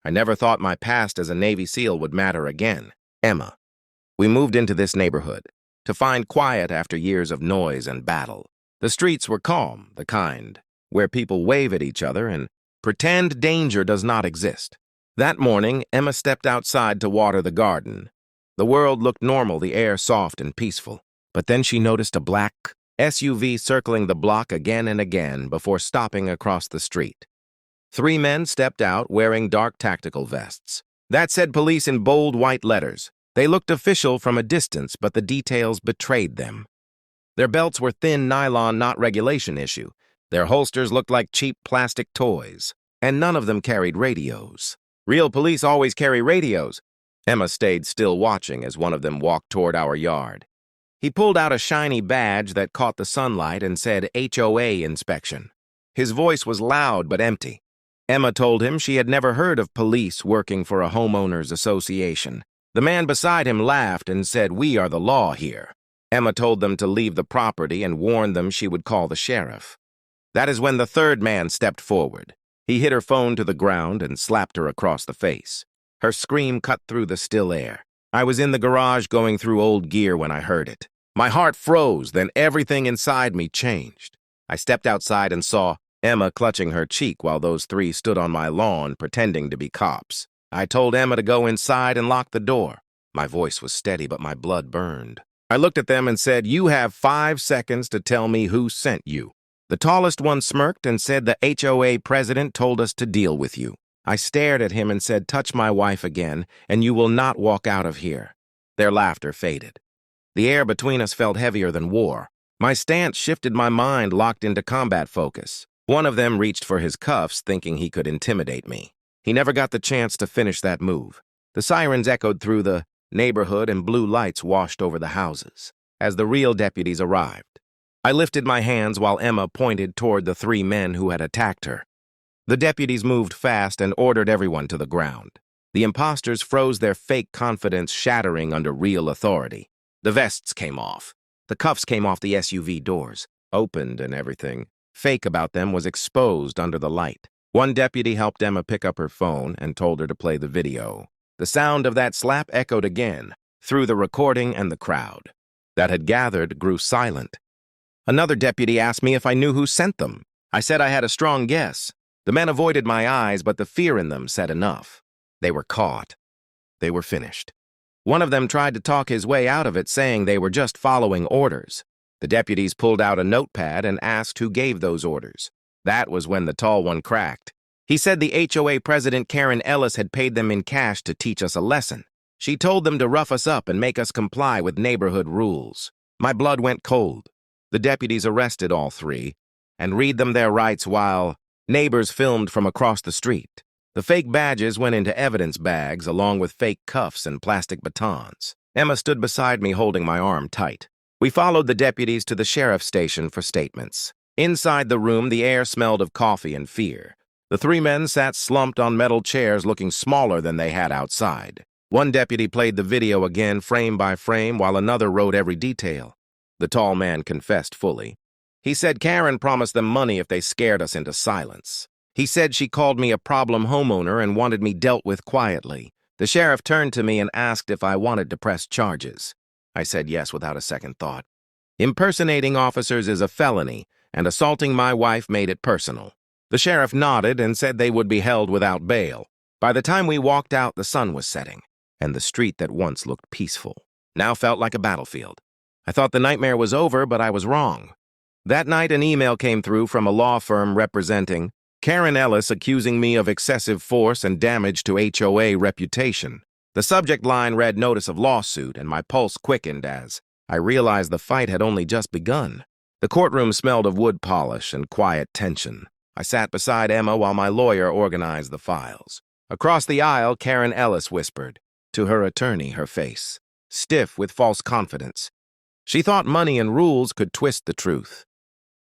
I never thought my past as a Navy SEAL would matter again. Emma. We moved into this neighborhood to find quiet after years of noise and battle. The streets were calm, the kind where people wave at each other and pretend danger does not exist. That morning, Emma stepped outside to water the garden. The world looked normal, the air soft and peaceful. But then she noticed a black SUV circling the block again and again before stopping across the street. 3 men stepped out wearing dark tactical vests. That said police in bold white letters. They looked official from a distance, but the details betrayed them. Their belts were thin nylon, not regulation issue. Their holsters looked like cheap plastic toys, and none of them carried radios. Real police always carry radios. Emma stayed still watching as one of them walked toward our yard. He pulled out a shiny badge that caught the sunlight and said HOA inspection. His voice was loud but empty. Emma told him she had never heard of police working for a homeowners association. The man beside him laughed and said, "We are the law here." Emma told them to leave the property and warned them she would call the sheriff. That is when the 3rd man stepped forward. He hit her phone to the ground and slapped her across the face. Her scream cut through the still air. I was in the garage going through old gear when I heard it. My heart froze, then everything inside me changed. I stepped outside and saw Emma clutching her cheek while those 3 stood on my lawn pretending to be cops. I told Emma to go inside and lock the door. My voice was steady, but my blood burned. I looked at them and said, "You have 5 seconds to tell me who sent you." The tallest one smirked and said, "The HOA president told us to deal with you." I stared at him and said, "Touch my wife again, and you will not walk out of here." Their laughter faded. The air between us felt heavier than war. My stance shifted, my mind locked into combat focus. One of them reached for his cuffs, thinking he could intimidate me. He never got the chance to finish that move. The sirens echoed through the neighborhood and blue lights washed over the houses as the real deputies arrived. I lifted my hands while Emma pointed toward the 3 men who had attacked her. The deputies moved fast and ordered everyone to the ground. The imposters froze, their fake confidence shattering under real authority. The vests came off. The cuffs came off the SUV doors, opened and everything fake about them was exposed under the light. One deputy helped Emma pick up her phone and told her to play the video. The sound of that slap echoed again through the recording, and the crowd that had gathered grew silent. Another deputy asked me if I knew who sent them. I said I had a strong guess. The men avoided my eyes, but the fear in them said enough. They were caught. They were finished. One of them tried to talk his way out of it, saying they were just following orders. The deputies pulled out a notepad and asked who gave those orders. That was when the tall one cracked. He said the HOA president, Karen Ellis, had paid them in cash to teach us a lesson. She told them to rough us up and make us comply with neighborhood rules. My blood went cold. The deputies arrested all 3 and read them their rights while neighbors filmed from across the street. The fake badges went into evidence bags along with fake cuffs and plastic batons. Emma stood beside me holding my arm tight. We followed the deputies to the sheriff's station for statements. Inside the room, the air smelled of coffee and fear. The 3 men sat slumped on metal chairs looking smaller than they had outside. One deputy played the video again frame by frame while another wrote every detail. The tall man confessed fully. He said Karen promised them money if they scared us into silence. He said she called me a problem homeowner and wanted me dealt with quietly. The sheriff turned to me and asked if I wanted to press charges. I said yes without a second thought. Impersonating officers is a felony, and assaulting my wife made it personal. The sheriff nodded and said they would be held without bail. By the time we walked out, the sun was setting, and the street that once looked peaceful now felt like a battlefield. I thought the nightmare was over, but I was wrong. That night, an email came through from a law firm representing Karen Ellis, accusing me of excessive force and damage to HOA reputation. The subject line read "Notice of Lawsuit," and my pulse quickened as I realized the fight had only just begun. The courtroom smelled of wood polish and quiet tension. I sat beside Emma while my lawyer organized the files. Across the aisle, Karen Ellis whispered to her attorney, her face stiff with false confidence. She thought money and rules could twist the truth.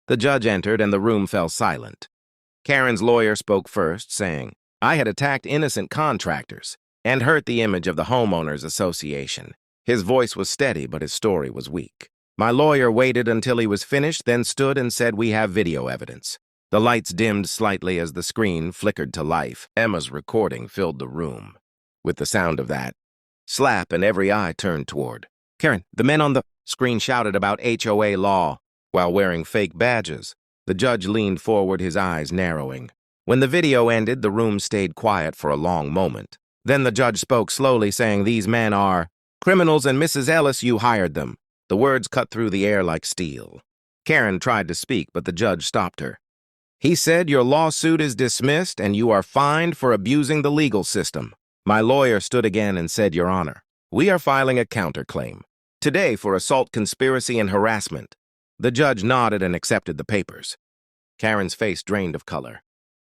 The judge entered and the room fell silent. Karen's lawyer spoke first, saying, I had attacked innocent contractors and hurt the image of the homeowners association. His voice was steady, but his story was weak. My lawyer waited until he was finished, then stood and said, we have video evidence. The lights dimmed slightly as the screen flickered to life. Emma's recording filled the room. With the sound of that slap, and every eye turned toward. "Karen, the men on the screen shouted about HOA law while wearing fake badges." The judge leaned forward, his eyes narrowing. When the video ended, the room stayed quiet for a long moment. Then the judge spoke slowly, saying, "These men are criminals, and Mrs. Ellis, you hired them." The words cut through the air like steel. Karen tried to speak, but the judge stopped her. He said, "Your lawsuit is dismissed, and you are fined for abusing the legal system." My lawyer stood again and said, "Your Honor, we are filing a counterclaim today for assault, conspiracy, and harassment." The judge nodded and accepted the papers. Karen's face drained of color.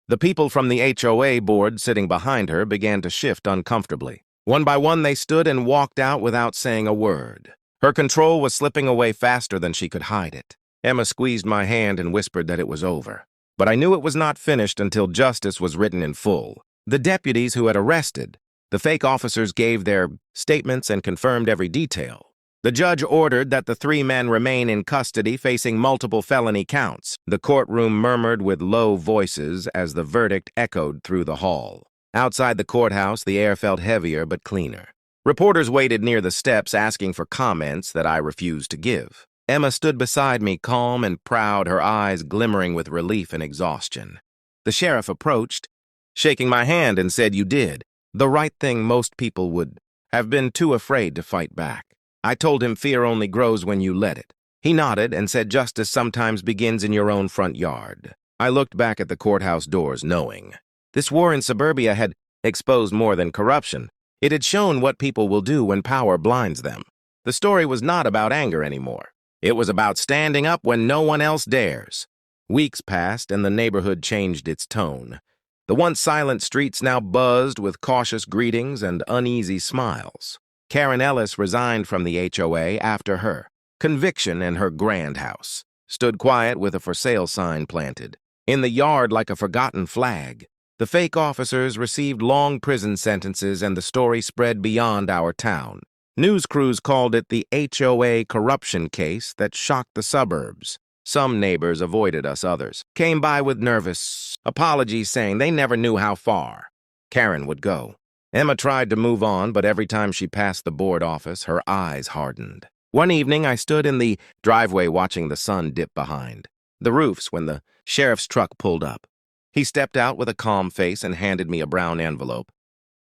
The people from the HOA board sitting behind her began to shift uncomfortably. One by one, they stood and walked out without saying a word. Her control was slipping away faster than she could hide it. Emma squeezed my hand and whispered that it was over. But I knew it was not finished until justice was written in full. The deputies who had arrested the fake officers gave their statements and confirmed every detail. The judge ordered that the 3 men remain in custody, facing multiple felony counts. The courtroom murmured with low voices as the verdict echoed through the hall. Outside the courthouse, the air felt heavier but cleaner. Reporters waited near the steps, asking for comments that I refused to give. Emma stood beside me, calm and proud, her eyes glimmering with relief and exhaustion. The sheriff approached, shaking my hand, and said, "You did the right thing. Most people would have been too afraid to fight back." I told him fear only grows when you let it. He nodded and said, "Justice sometimes begins in your own front yard." I looked back at the courthouse doors, knowing this war in suburbia had exposed more than corruption. It had shown what people will do when power blinds them. The story was not about anger anymore. It was about standing up when no one else dares. Weeks passed, and the neighborhood changed its tone. The once silent streets now buzzed with cautious greetings and uneasy smiles. Karen Ellis resigned from the HOA after her conviction, and her grand house stood quiet with a for sale sign planted in the yard like a forgotten flag. The fake officers received long prison sentences, and the story spread beyond our town. News crews called it the HOA corruption case that shocked the suburbs. Some neighbors avoided us, others came by with nervous apologies, saying they never knew how far Karen would go. Emma tried to move on, but every time she passed the board office, her eyes hardened. One evening, I stood in the driveway watching the sun dip behind the roofs when the sheriff's truck pulled up. He stepped out with a calm face and handed me a brown envelope.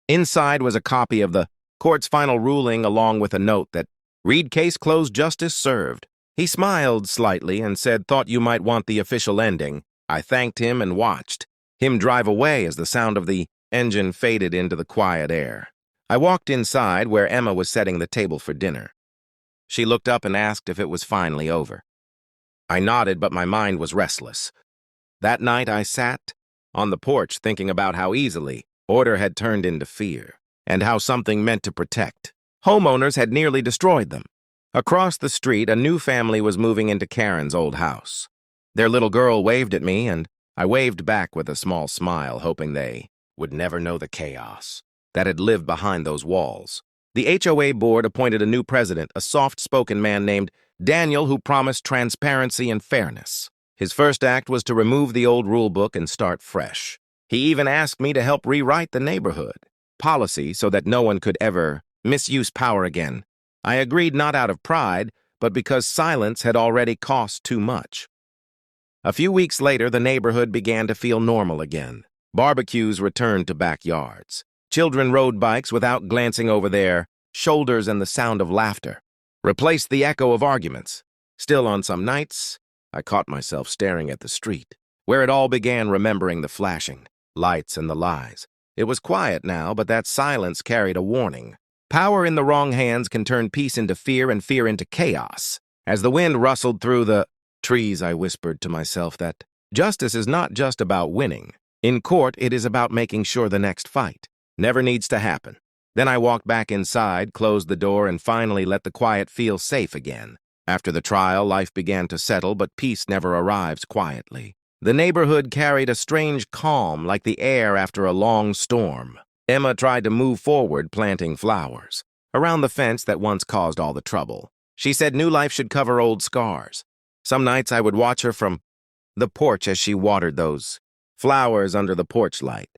Inside was a copy of the court's final ruling, along with a note that read, "Case closed, justice served." He smiled slightly and said, "Thought you might want the official ending." I thanked him and watched him drive away as the sound of the engine faded into the quiet air. I walked inside where Emma was setting the table for dinner. She looked up and asked if it was finally over. I nodded, but my mind was restless. That night I sat on the porch thinking about how easily order had turned into fear, and how something meant to protect homeowners had nearly destroyed them. Across the street, a new family was moving into Karen's old house. Their little girl waved at me, and I waved back with a small smile, hoping they would never know the chaos that had lived behind those walls. The HOA board appointed a new president, a soft-spoken man named Daniel, who promised transparency and fairness. His first act was to remove the old rule book and start fresh. He even asked me to help rewrite the neighborhood policy so that no one could ever misuse power again. I agreed, not out of pride, but because silence had already cost too much. A few weeks later, the neighborhood began to feel normal again. Barbecues returned to backyards. Children rode bikes without glancing over their shoulders, and the sound of laughter replaced the echo of arguments. Still, on some nights, I caught myself staring at the street, where it all began, remembering the flashing lights and the lies. It was quiet now, but that silence carried a warning. Power in the wrong hands can turn peace into fear and fear into chaos. As the wind rustled through the trees, I whispered to myself that justice is not just about winning. In court, it is about making sure the next fight never needs to happen. Then I walked back inside, closed the door, and finally let the quiet feel safe again. After the trial, life began to settle, but peace never arrives quietly. The neighborhood carried a strange calm, like the air after a long storm. Emma tried to move forward, planting flowers around the fence that once caused all the trouble. She said new life should cover old scars. Some nights I would watch her from the porch as she watered those flowers under the porch light.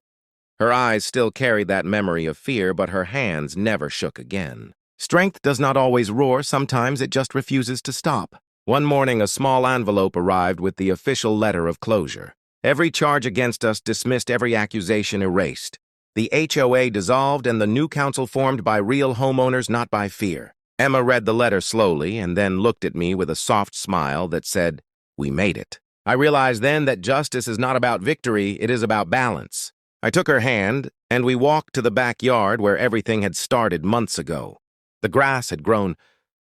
Her eyes still carried that memory of fear, but her hands never shook again. Strength does not always roar, sometimes it just refuses to stop. One morning, a small envelope arrived with the official letter of closure. Every charge against us dismissed, every accusation erased. The HOA dissolved and the new council formed by real homeowners, not by fear. Emma read the letter slowly and then looked at me with a soft smile that said, "We made it." I realized then that justice is not about victory, it is about balance. I took her hand, and we walked to the backyard where everything had started months ago. The grass had grown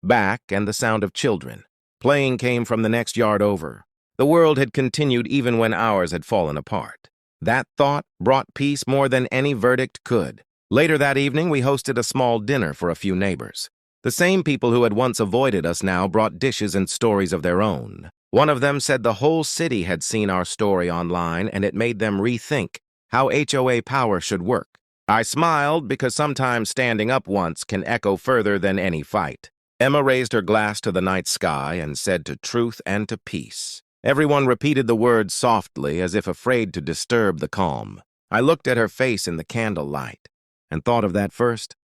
back, and the sound of children playing came from the next yard over. The world had continued even when ours had fallen apart. That thought brought peace more than any verdict could. Later that evening, we hosted a small dinner for a few neighbors. The same people who had once avoided us now brought dishes and stories of their own. One of them said the whole city had seen our story online, and it made them rethink how HOA power should work. I smiled because sometimes standing up once can echo further than any fight. Emma raised her glass to the night sky and said, "To truth and to peace." Everyone repeated the words softly, as if afraid to disturb the calm. I looked at her face in the candlelight and thought of that first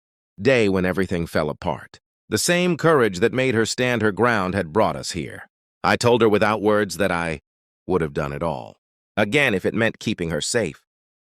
day when everything fell apart. The same courage that made her stand her ground had brought us here. I told her without words that I would have done it all again if it meant keeping her safe.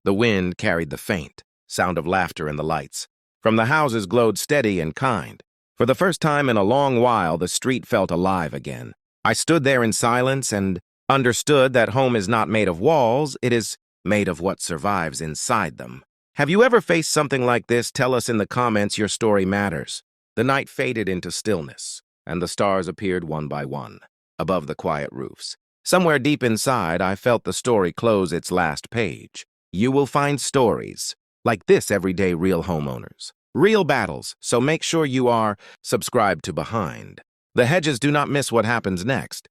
The wind carried the faint sound of laughter in the lights. From the houses glowed steady and kind. For the first time in a long while, the street felt alive again. I stood there in silence and understood that home is not made of walls, it is made of what survives inside them. Have you ever faced something like this? Tell us in the comments. Your story matters. The night faded into stillness, and the stars appeared one by one above the quiet roofs. Somewhere deep inside, I felt the story close its last page. You will find stories like this every day, real homeowners, real battles, so make sure you are subscribed to Behind. The hedges do not miss what happens next.